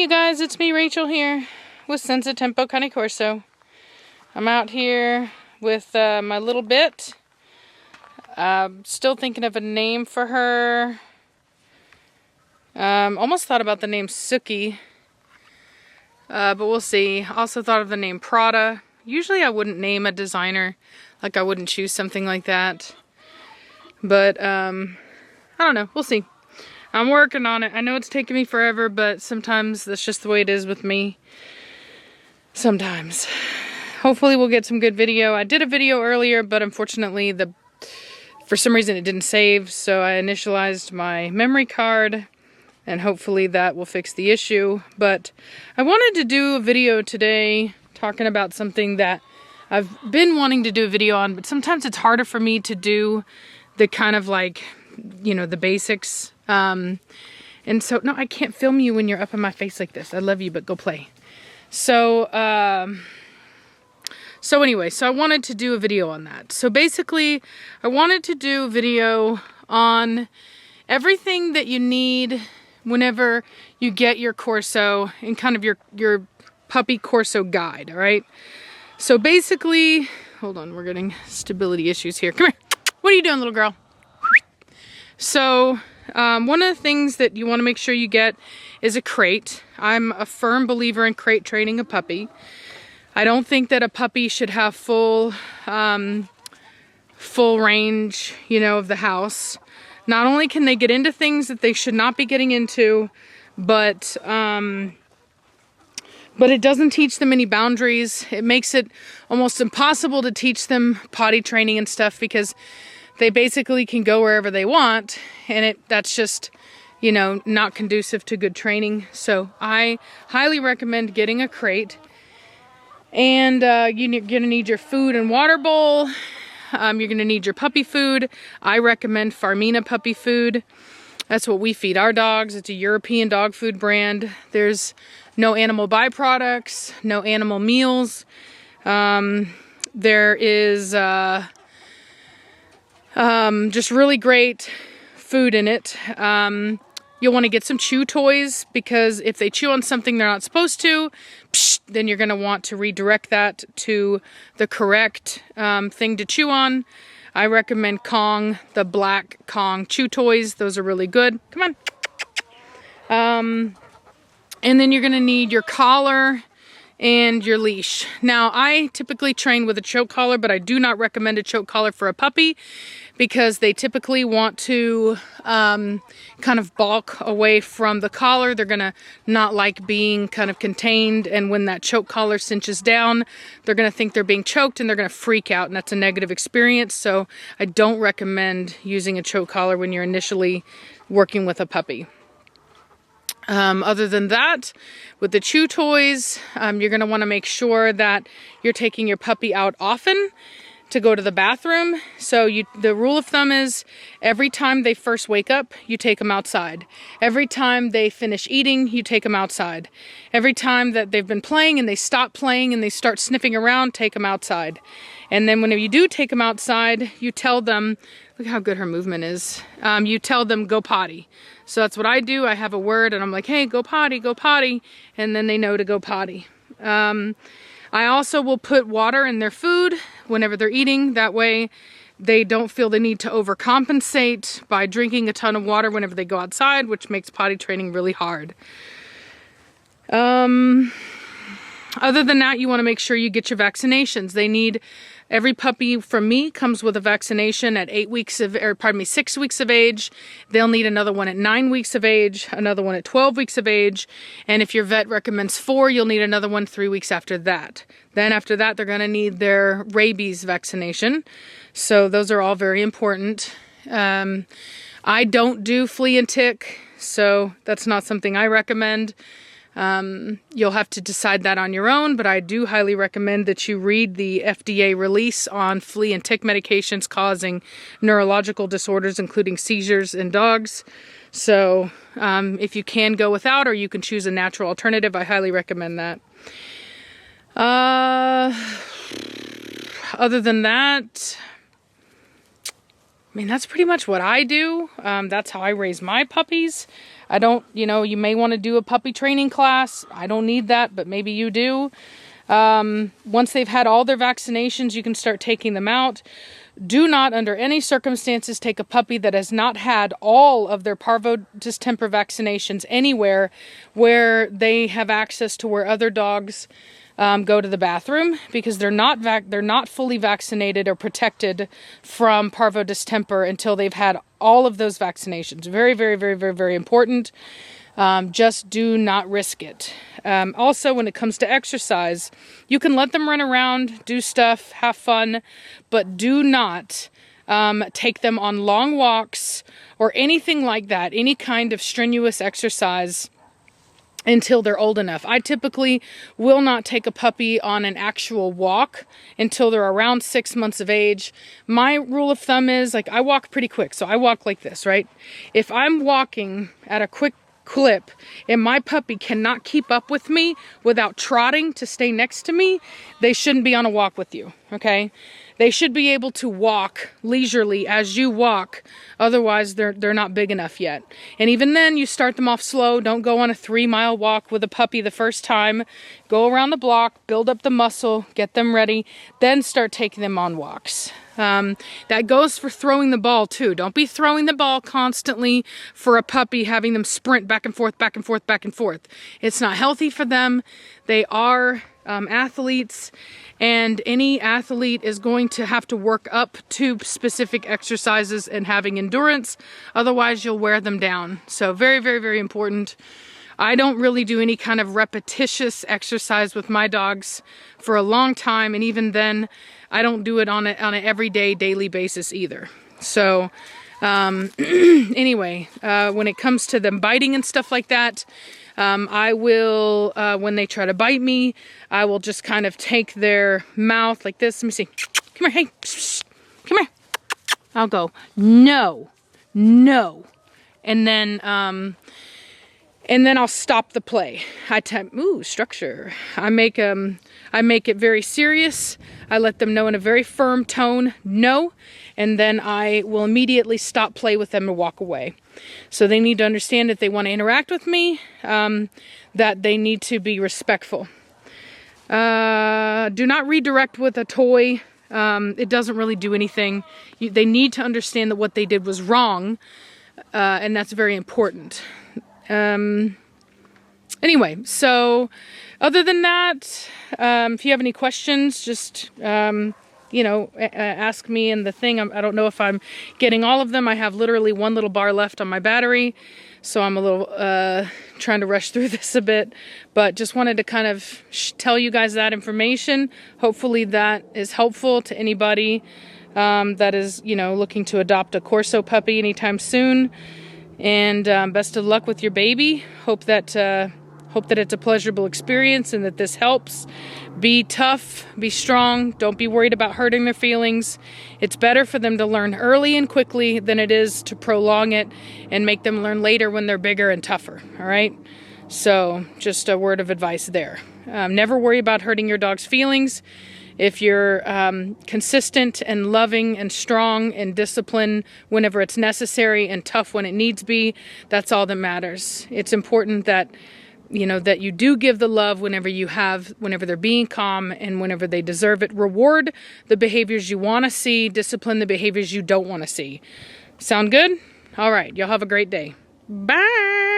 you guys, it's me, Rachel, here with Senza Tempo Cane Corso. I'm out here with my little bit. Still thinking of a name for her. Almost thought about the name Suki, but we'll see. Also thought of the name Prada. Usually I wouldn't name a designer, like I wouldn't choose something like that. But I don't know, we'll see. I'm working on it. I know it's taking me forever, but sometimes that's just the way it is with me. Sometimes. Hopefully we'll get some good video. I did a video earlier, but unfortunately for some reason it didn't save, so I initialized my memory card, and hopefully that will fix the issue. But I wanted to do a video today talking about something that I've been wanting to do a video on, but sometimes it's harder for me to do the kind of like, you know, the basics. And so, no, I can't film you when you're up in my face like this. I love you, but go play. So, anyway, so I wanted to do a video on that. So basically, I wanted to do a video on everything that you need whenever you get your Corso and kind of your puppy Corso guide, all right? So basically, hold on, we're getting stability issues here. Come here. What are you doing, little girl? So, one of the things that you want to make sure you get is a crate. I'm a firm believer in crate training a puppy. I don't think that a puppy should have full range, you know, of the house. Not only can they get into things that they should not be getting into, but it doesn't teach them any boundaries. It makes it almost impossible to teach them potty training and stuff, because they basically can go wherever they want, and that's just, you know, not conducive to good training. So I highly recommend getting a crate. And you're gonna need your food and water bowl. You're gonna need your puppy food. I recommend Farmina puppy food. That's what we feed our dogs. It's a European dog food brand. There's no animal byproducts, no animal meals. There is just really great food in it. You'll want to get some chew toys, because if they chew on something they're not supposed to, then you're going to want to redirect that to the correct thing to chew on. I recommend Kong, the black Kong chew toys. Those are really good. Come on. And then you're going to need your collar and your leash. Now, I typically train with a choke collar, but I do not recommend a choke collar for a puppy, because they typically want to kind of balk away from the collar. They're gonna not like being kind of contained, and when that choke collar cinches down, they're gonna think they're being choked and they're gonna freak out, and that's a negative experience. So I don't recommend using a choke collar when you're initially working with a puppy. Other than that, with the chew toys, you're going to want to make sure that you're taking your puppy out often to go to the bathroom. So the rule of thumb is every time they first wake up, you take them outside. Every time they finish eating, you take them outside. Every time that they've been playing and they stop playing and they start sniffing around, take them outside. And then whenever you do take them outside, you tell them, look how good her movement is. You tell them, go potty. So that's what I do. I have a word and I'm like, hey, go potty, and then they know to go potty. I also will put water in their food whenever they're eating. That way they don't feel the need to overcompensate by drinking a ton of water whenever they go outside, which makes potty training really hard. Other than that, you want to make sure you get your vaccinations. Every puppy from me comes with a vaccination at 6 weeks of age. They'll need another one at 9 weeks of age, another one at 12 weeks of age. And if your vet recommends 4, you'll need another one 3 weeks after that. Then after that, they're going to need their rabies vaccination. So those are all very important. I don't do flea and tick, so that's not something I recommend. You'll have to decide that on your own, but I do highly recommend that you read the FDA release on flea and tick medications causing neurological disorders, including seizures in dogs. So if you can go without, or you can choose a natural alternative, I highly recommend that. Other than that, mean, that's pretty much what I do. That's how I raise my puppies. I don't, you may want to do a puppy training class. I don't need that, but maybe you do. Once they've had all their vaccinations, you can start taking them out. Do not, under any circumstances, take a puppy that has not had all of their parvo distemper vaccinations anywhere where they have access to where other dogs go to the bathroom, because they're not fully vaccinated or protected from parvo distemper until they've had all of those vaccinations. Very, very, very, very, very important. Just do not risk it. Also, when it comes to exercise, you can let them run around, do stuff, have fun, but do not take them on long walks or anything like that, any kind of strenuous exercise until they're old enough. I typically will not take a puppy on an actual walk until they're around 6 months of age. My rule of thumb is, like, I walk pretty quick, so I walk like this, right? If I'm walking at a quick clip and my puppy cannot keep up with me without trotting to stay next to me, they shouldn't be on a walk with you, okay? They should be able to walk leisurely as you walk. Otherwise, they're not big enough yet. And even then, you start them off slow. Don't go on a 3-mile walk with a puppy the first time. Go around the block, build up the muscle, get them ready, then start taking them on walks. That goes for throwing the ball too. Don't be throwing the ball constantly for a puppy, having them sprint back and forth, back and forth, back and forth. It's not healthy for them. They are athletes, and any athlete is going to have to work up to specific exercises and having endurance. Otherwise, you'll wear them down. So very, very, very important. I don't really do any kind of repetitious exercise with my dogs for a long time, and even then, I don't do it on an everyday, daily basis either. So anyway, when it comes to them biting and stuff like that, I will, when they try to bite me, I will just kind of take their mouth like this. Let me see. Come here, hey, come here. I'll go, no, no. And then I'll stop the play. Structure. I make it very serious. I let them know in a very firm tone, no, and then I will immediately stop play with them and walk away. So they need to understand if they want to interact with me, that they need to be respectful. Do not redirect with a toy. It doesn't really do anything. They need to understand that what they did was wrong, and that's very important. Anyway, so other than that, if you have any questions, just, ask me in the thing. I don't know if I'm getting all of them. I have literally one little bar left on my battery, so I'm a little trying to rush through this a bit, but just wanted to kind of tell you guys that information. Hopefully that is helpful to anybody that is, looking to adopt a Corso puppy anytime soon. And best of luck with your baby. Hope that it's a pleasurable experience and that this helps. Be tough, be strong, don't be worried about hurting their feelings. It's better for them to learn early and quickly than it is to prolong it and make them learn later when they're bigger and tougher, all right? So just a word of advice there. Never worry about hurting your dog's feelings. If you're consistent and loving and strong and disciplined whenever it's necessary and tough when it needs be, that's all that matters. It's important that that you do give the love whenever they're being calm and whenever they deserve it. Reward the behaviors you want to see, discipline the behaviors you don't want to see. Sound good? All right, y'all have a great day. Bye.